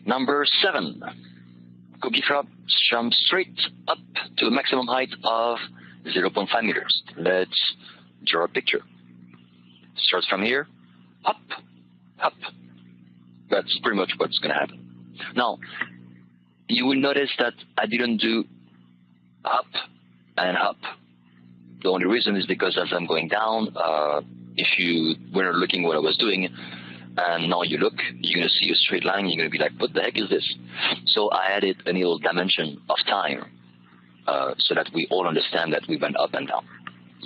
Number 7. Cookie frog jumps straight up to a maximum height of 0.5 meters. Let's draw a picture. Starts from here, up, up. That's pretty much what's going to happen. Now, you will notice that I didn't do up and up. The only reason is because as I'm going down, if you were looking what I was doing, and now you look, you're going to see a straight line, you're going to be like, what the heck is this? So I added a little dimension of time so that we all understand that we went up and down.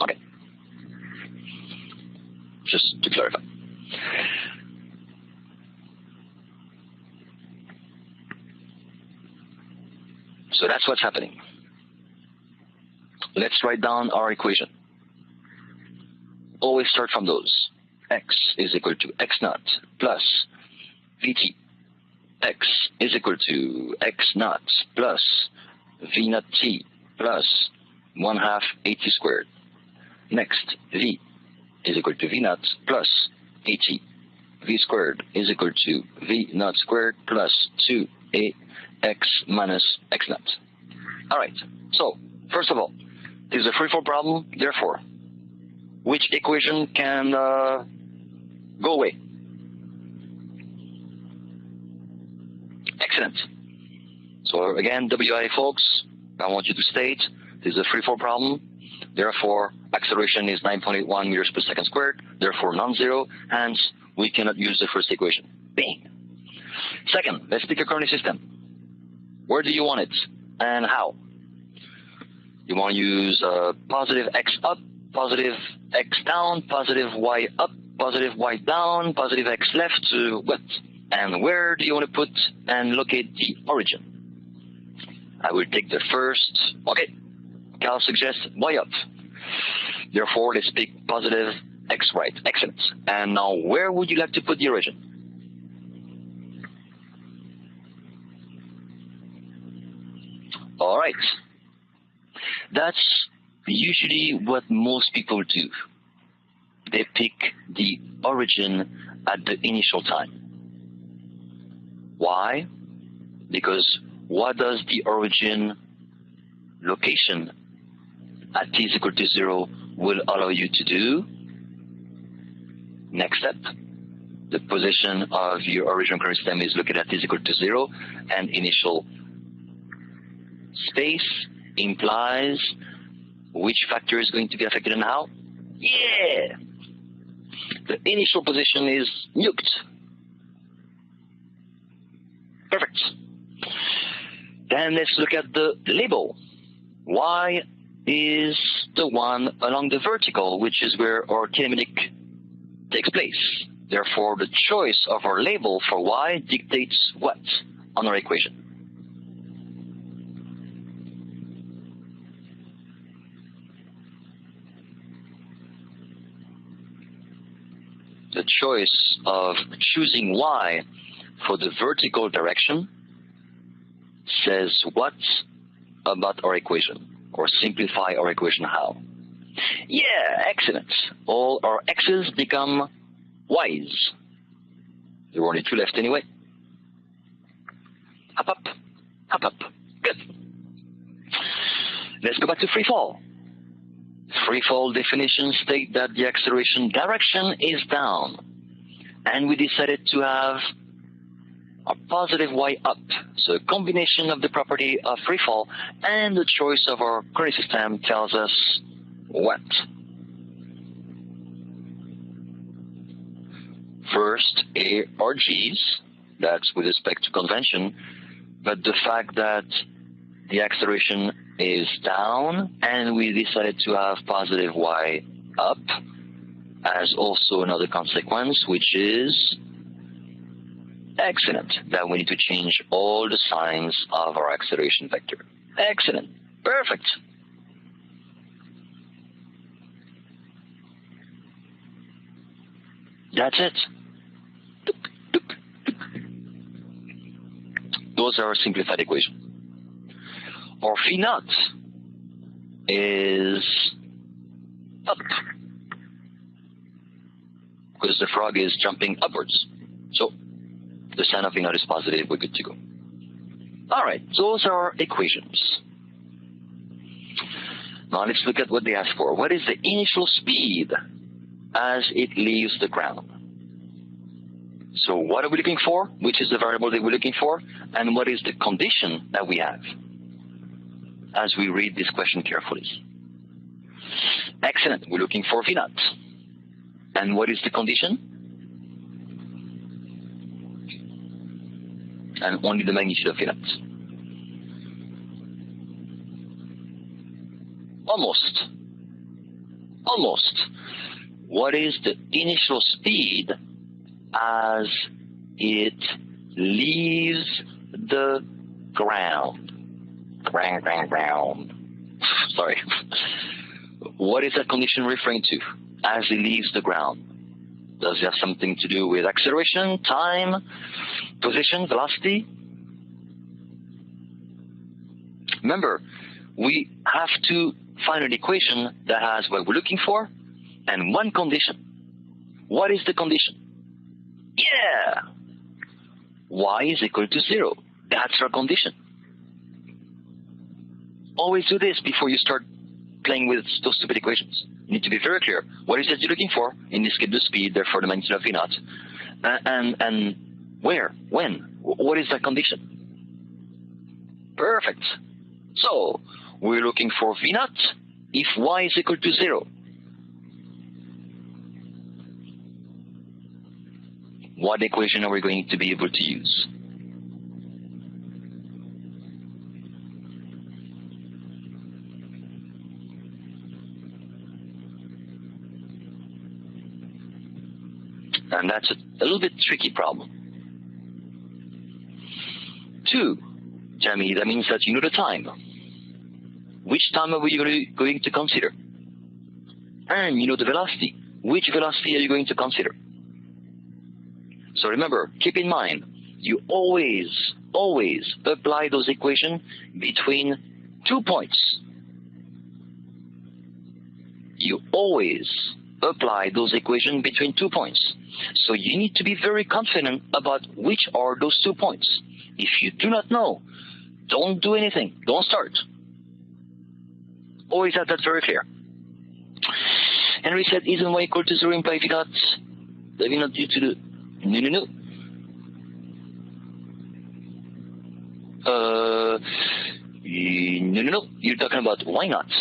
Okay. Just to clarify. So that's what's happening. Let's write down our equation. Always start from those. X is equal to x naught plus Vt. X is equal to x naught plus V naught t plus 1/2 at squared. Next, V is equal to V naught plus at. V squared is equal to V naught squared plus 2ax minus x naught. All right, so first of all, this is a free-form problem, therefore, which equation can go away? Excellent. So again, WI folks, I want you to state this is a free-form problem, therefore acceleration is 9.81 meters per second squared, therefore non-zero, hence we cannot use the first equation. Bing. Second, let's pick a coordinate system. Where do you want it and how? You want to use positive x up, positive x down, positive y up, positive y down, positive x left to what? And where do you want to put and locate the origin? I will take the first, okay, Cal suggests y up. Therefore, let's pick positive x right. Excellent. And now, where would you like to put the origin? All right. That's usually what most people do. They pick the origin at the initial time. Why? Because what does the origin location at t is equal to 0 will allow you to do? Next step. The position of your original coordinate system is located at t is equal to 0, and initial space implies which factor is going to be affected and how? Yeah! The initial position is nuked. Perfect. Then let's look at the label. Y is the one along the vertical, which is where our kinematic takes place. Therefore, the choice of our label for Y dictates what on our equation? The choice of choosing Y for the vertical direction says what about our equation, or simplify our equation how? Yeah, excellent. All our x's become y's. There were only 2 left anyway. Up, up, up, up. Good. Let's go back to free fall. Free fall definitions state that the acceleration direction is down, and we decided to have a positive y up. So a combination of the property of free fall and the choice of our coordinate system tells us what? First, A or G's, that's with respect to convention, but the fact that the acceleration is down and we decided to have positive y up has also another consequence, which is excellent, that we need to change all the signs of our acceleration vector. Excellent. Perfect. That's it. Those are our simplified equations. Our phi naught is up because the frog is jumping upwards. So the sign of V naught is positive, we're good to go. All right, those are equations. Now let's look at what they ask for. What is the initial speed as it leaves the ground? So what are we looking for? Which is the variable that we're looking for? And what is the condition that we have? As we read this question carefully. Excellent. We're looking for V naught. And what is the condition? And only the magnitude of V naught. Almost. Almost. What is the initial speed as it leaves the ground? Ground. Sorry. What is that condition referring to? As it leaves the ground. Does it have something to do with acceleration, time, position, velocity? Remember, we have to find an equation that has what we're looking for and one condition. What is the condition? Yeah! Y is equal to 0. That's our condition. Always do this before you start playing with those stupid equations. You need to be very clear. What is it you're looking for? In this case, the speed, therefore the magnitude of V naught. And where? When? What is that condition? Perfect. So, we're looking for V naught if Y is equal to 0. What equation are we going to be able to use? And that's a little bit tricky problem. 2, Jamie, that means that you know the time. Which time are we going to consider? And you know the velocity. Which velocity are you going to consider? So remember, keep in mind, you always apply those equations between 2 points. You always apply those equations between 2 points. So you need to be very confident about which are those 2 points. If you do not know, don't do anything. Don't start. Always have that very clear. Henry said, isn't Y equal to 0 imply V naught? The V naught due to the... No. No. You're talking about Y naught.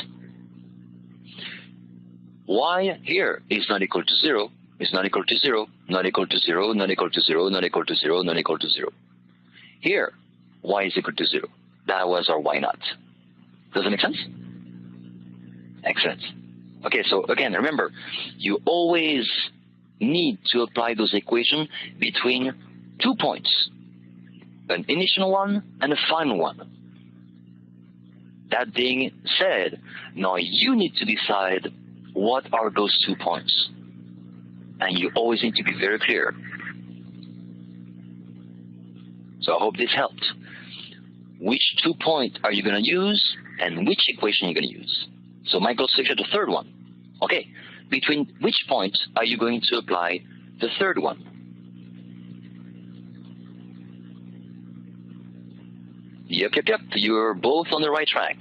Y here is not equal to 0. It's not equal to 0. Not equal to 0. Not equal to 0. Not equal to 0. Not equal to 0. Here, Y is equal to 0. That was our Y naught. Does it make sense? Excellent. Okay, so again, remember, you always need to apply those equations between 2 points, an initial one and a final one. That being said, now you need to decide what are those 2 points. And you always need to be very clear. So I hope this helped. Which 2 points are you going to use and which equation you're going to use? So Michael suggested the third one. Okay, between which points are you going to apply the third one? Yep. You're both on the right track.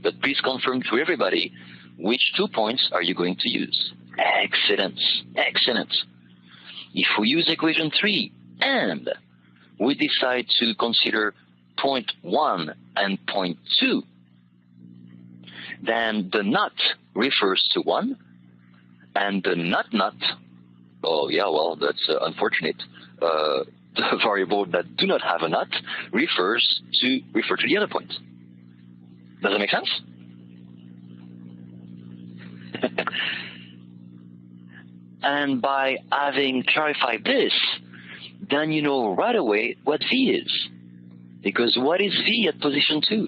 But please confirm to everybody which 2 points are you going to use. Excellent. If we use equation 3 and we decide to consider point 1 and point 2, then the naught refers to 1, and the not, oh yeah, well, that's unfortunate. The variable that do not have a naught refer to the other point. Does that make sense? And by having clarified this, then you know right away what V is. Because what is V at position 2?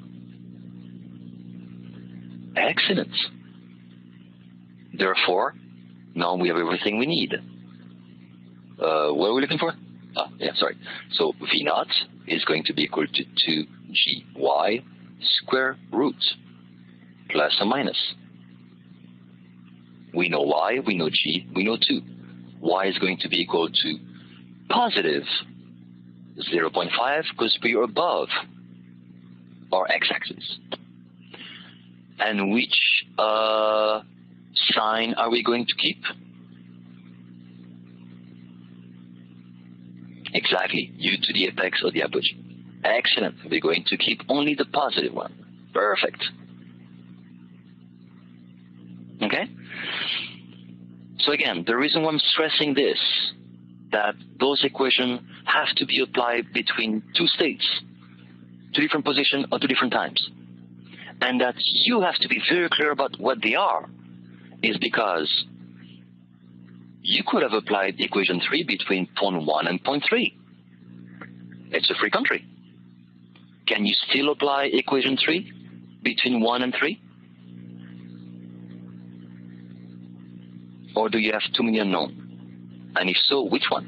Excellent. Therefore, now we have everything we need. What are we looking for? So V naught is going to be equal to 2GY square root, plus or minus. We know Y, we know G, we know 2. Y is going to be equal to positive 0.5 because we are above our x-axis. And which sign are we going to keep? Exactly, u to the apex or the apogee. Excellent. We're going to keep only the positive one. Perfect. Okay? So again, the reason why I'm stressing this, that those equations have to be applied between two states, two different positions or two different times, and that you have to be very clear about what they are, is because you could have applied equation 3 between point 1 and point 3. It's a free country. Can you still apply equation 3 between 1 and 3? Or do you have too many unknown? And if so, which one?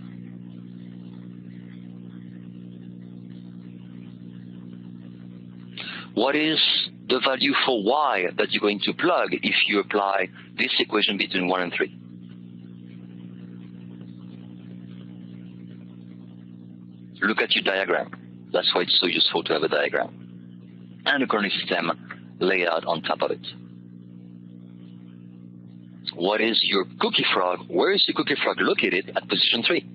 What is the value for y that you're going to plug if you apply this equation between 1 and 3? Look at your diagram. That's why it's so useful to have a diagram. And a coordinate system laid out on top of it. What is your cookie frog? Where is your cookie frog located at position 3?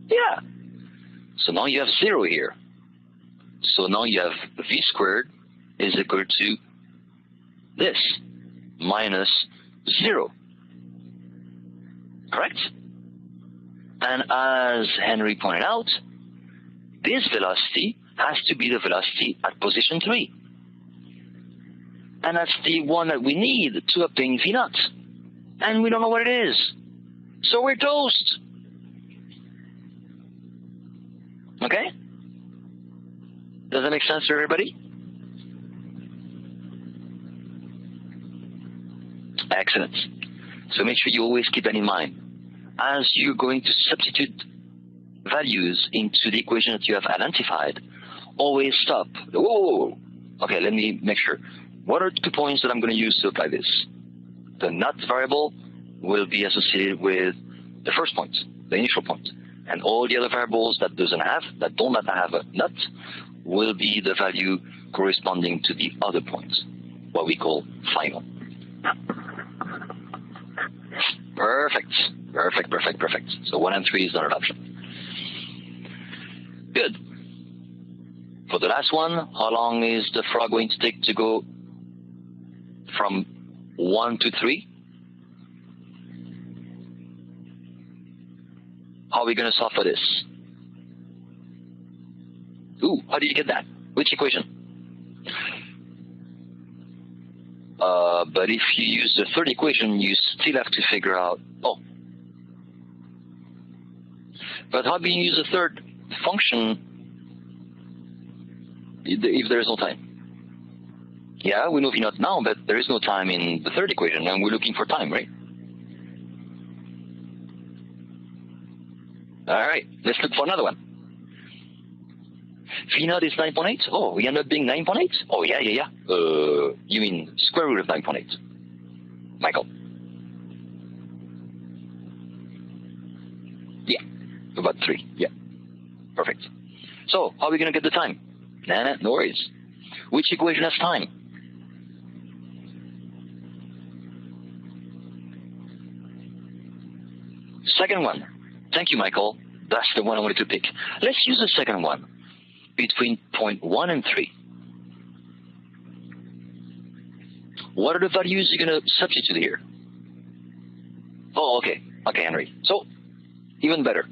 Yeah. So now you have 0 here. So now you have v squared is equal to this, minus 0. Correct? And as Henry pointed out, this velocity has to be the velocity at position 3. And that's the one that we need to obtain v naught. And we don't know what it is. So we're toast. Okay? Does that make sense to everybody? Excellent. So make sure you always keep that in mind. As you're going to substitute values into the equation that you have identified, always stop. Whoa! Okay, let me make sure. What are 2 points that I'm going to use to apply this? The nut variable will be associated with the first point, the initial point. And all the other variables that do not have a nut, will be the value corresponding to the other points, what we call final. Perfect. Perfect, perfect, perfect. So 1 and 3 is not an option. Good. For the last one, how long is the frog going to take to go from 1 to 3? How are we going to solve for this? Ooh, how do you get that? Which equation? But if you use the third equation, you still have to figure out, but how do you use the third function if there is no time? Yeah, we know v naught now, but there is no time in the third equation, and we're looking for time, right? All right, let's look for another one. V naught is 9.8? Oh, we end up being 9.8? Oh, yeah. You mean square root of 9.8. Michael. Yeah, about 3. Yeah, perfect. So, how are we going to get the time? Nah, no worries. Which equation has time? Second one. Thank you, Michael. That's the one I wanted to pick. Let's use the second one. Between point 1 and 3. What are the values you're going to substitute here? Oh, okay. Okay, Henry. So, even better.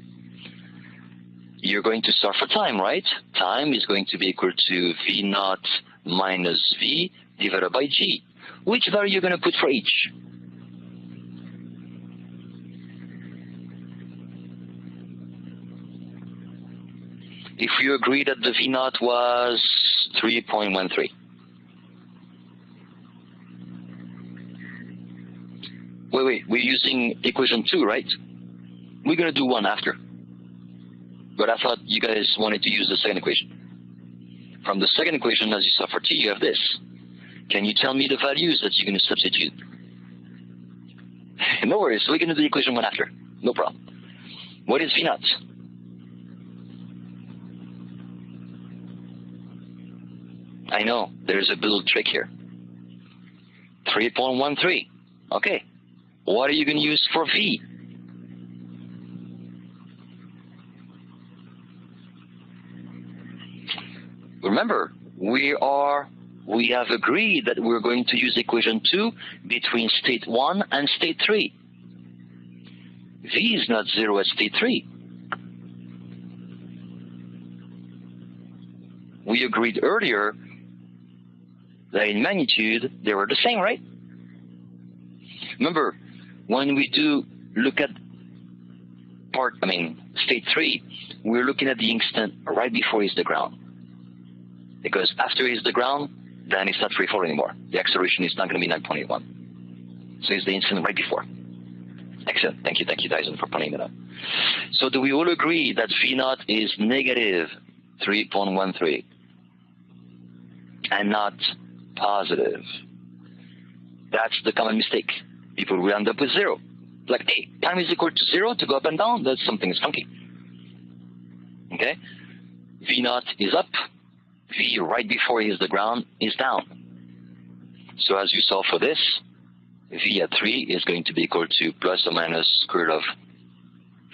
You're going to start for time, right? Time is going to be equal to v naught minus v divided by g. Which value are you going to put for each? If you agree that the v naught was 3.13. Wait, we're using equation 2, right? We're going to do one after. But I thought you guys wanted to use the second equation. From the second equation, as you saw for t, you have this. Can you tell me the values that you're going to substitute? No worries, we're going to do equation 1 after. No problem. What is v naught? I know, there's a little trick here. 3.13. Okay. What are you going to use for V? Remember, we have agreed that we're going to use equation 2 between state 1 and state 3. V is not 0 at state 3. We agreed earlier that in magnitude they were the same, right? Remember, when we do look at state 3, we're looking at the instant right before it's the ground. Because after it's the ground, then it's not free fall anymore. The acceleration is not going to be 9.81. So it's the instant right before. Excellent. Thank you, Dyson, for pointing that out. So do we all agree that V naught is negative 3.13 and not positive? That's the common mistake. People will end up with 0. Like, hey, time is equal to 0 to go up and down. That's something is funky. Okay? V naught is up. V right before it hits the ground is down. So as you saw for this, V at 3 is going to be equal to plus or minus square root of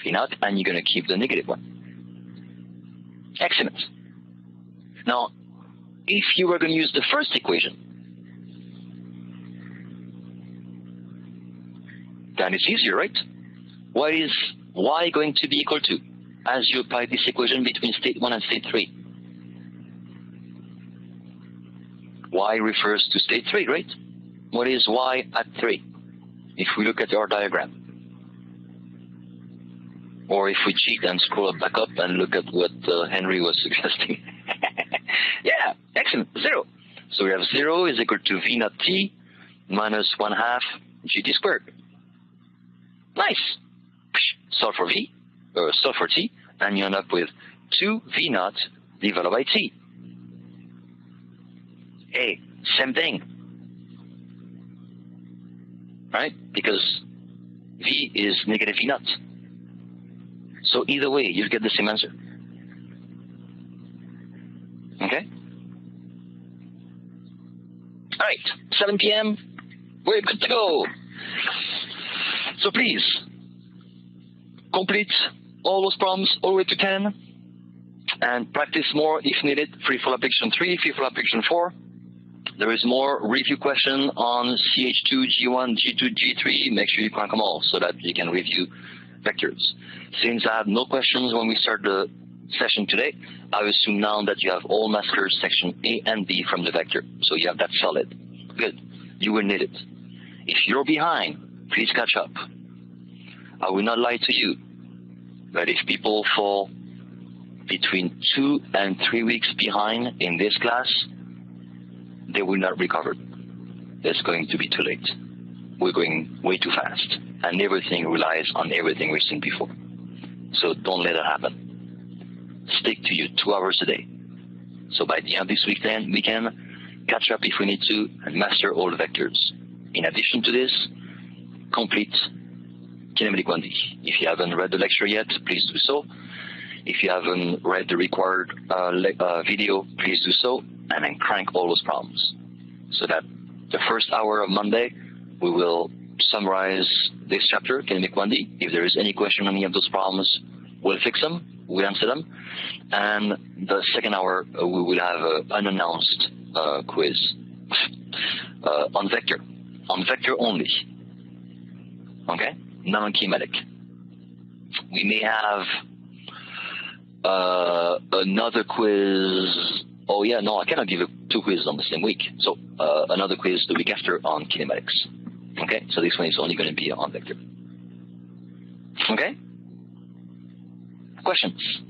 V naught, and you're going to keep the negative one. Excellent. Now, if you were going to use the first equation, then it's easier, right? What is y going to be equal to as you apply this equation between state 1 and state 3? Y refers to state 3, right? What is y at 3? If we look at our diagram. Or if we cheat and scroll back up and look at what Henry was suggesting. Yeah, excellent, 0. So we have 0 is equal to V naught t minus 1/2 gt squared. Nice. Solve for V, or solve for t, and you end up with 2 V naught divided by t. Hey, same thing, right? Because V is negative V naught. So either way, you'll get the same answer. Okay? All right, 7 p.m., we're good to go. So please, complete all those problems all the way to 10, and practice more if needed. Free fall application 3, free fall application 4. There is more review question on CH2, G1, G2, G3. Make sure you crank them all so that you can review vectors. Since I have no questions when we start the session today, I assume now that you have all mastered section A and B from the vector. So you have that solid. Good. You will need it. If you're behind, please catch up. I will not lie to you, but if people fall between 2 and 3 weeks behind in this class, they will not recover. It's going to be too late. We're going way too fast, and everything relies on everything we've seen before. So don't let that happen. Stick to your 2 hours a day. So by the end of this weekend, we can catch up if we need to and master all the vectors. In addition to this, complete kinematic 1D. If you haven't read the lecture yet, please do so. If you haven't read the required video, please do so, and then crank all those problems. So that the first hour of Monday, we will summarize this chapter, kinematic 1D. If there is any question on any of those problems, we'll fix them, we'll answer them. And the second hour, we will have an unannounced quiz on vector only. Okay? Non-kinematic. We may have another quiz. Oh yeah, no, I cannot give you 2 quizzes on the same week. So another quiz the week after on kinematics. Okay, so this one is only going to be on vector. Okay? Questions?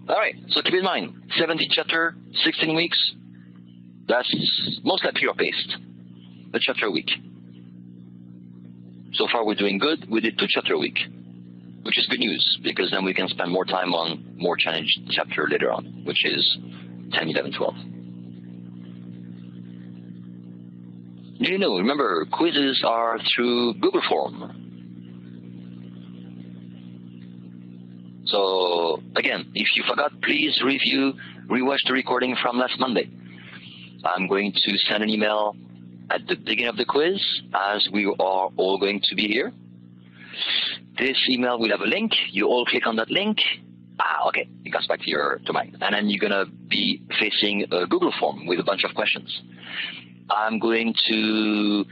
All right, so keep in mind, 17th chapter, 16 weeks. That's most likely your paced. A chapter a week. So far we're doing good. We did 2 chapter a week, which is good news, because then we can spend more time on more challenged chapter later on, which is 10, 11, 12. You know, remember, quizzes are through Google Form. So again, if you forgot, please rewatch the recording from last Monday. I'm going to send an email at the beginning of the quiz, as we are all going to be here. This email will have a link. You all click on that link. Okay, it comes back to mind. And then you're gonna be facing a Google form with a bunch of questions. I'm going to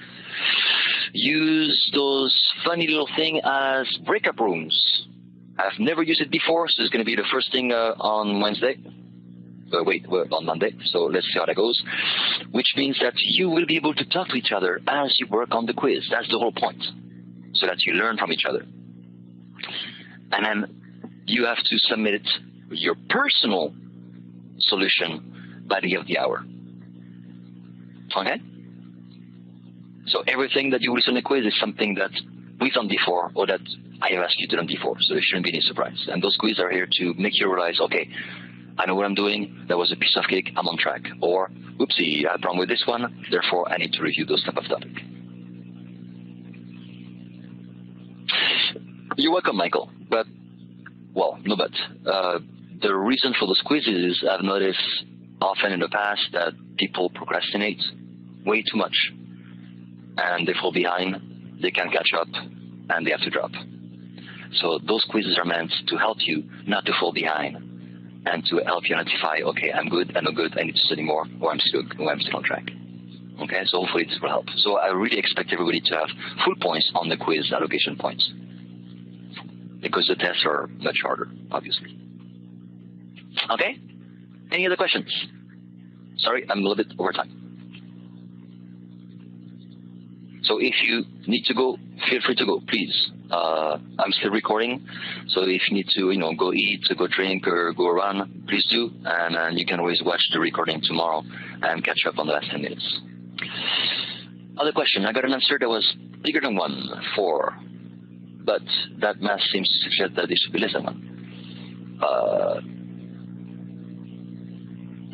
use those funny little thing as breakup rooms. I've never used it before, so it's going to be the first thing on Wednesday. On Monday. So let's see how that goes. Which means that you will be able to talk to each other as you work on the quiz. That's the whole point. So that you learn from each other. And then you have to submit your personal solution by the end of the hour. Okay? So everything that you will listen to the quiz is something that we've done before or that I have asked you to do before. So there shouldn't be any surprise. And those quizzes are here to make you realize, okay, I know what I'm doing. That was a piece of cake. I'm on track. Or, oopsie, I had a problem with this one. Therefore, I need to review those type of topics. You're welcome, Michael. But the reason for those quizzes is I've noticed often in the past that people procrastinate way too much. And they fall behind, they can't catch up, and they have to drop. So those quizzes are meant to help you not to fall behind and to help you identify, okay, I'm good, I'm not good, I need to study more, or I'm still on track. Okay, so hopefully this will help. So I really expect everybody to have full points on the quiz allocation points, because the tests are much harder, obviously. Okay? Any other questions? Sorry, I'm a little bit over time. So if you need to go, feel free to go, please. I'm still recording, so if you need to, go eat, to go drink, or go run, please do. And you can always watch the recording tomorrow and catch up on the last 10 minutes. Other question. I got an answer that was bigger than 1, 4. But that math seems to suggest that it should be less than 1.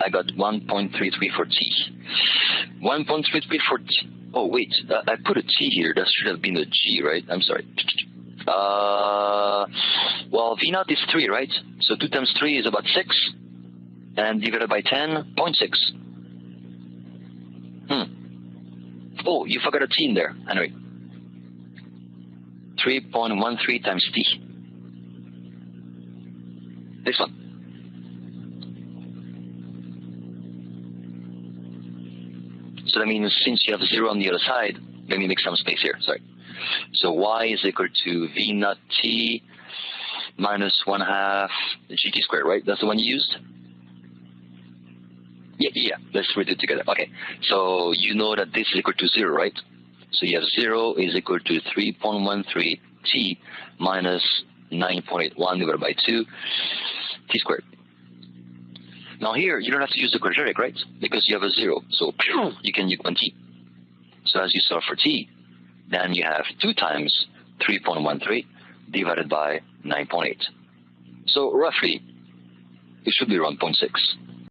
I got 1.33 for T. 1.33 for T. Oh, wait. I put a T here. That should have been a G, right? I'm sorry. Well, V naught is 3, right? So 2 times 3 is about 6. And divided by 10, 0.6. Oh, you forgot a T in there. Anyway. 3.13 times T. This one. So that means since you have 0 on the other side, let me make some space here, sorry. So y is equal to v naught t minus 1/2 gt squared, right? That's the one you used? Yeah, let's read it together. Okay, so you know that this is equal to 0, right? So you have 0 is equal to 3.13 t minus 9.81 divided by 2 t squared. Now here, you don't have to use the quadratic, right? Because you have a 0, so you can use 1t. So as you solve for t, then you have 2 times 3.13 divided by 9.8. So roughly, it should be around 0.6.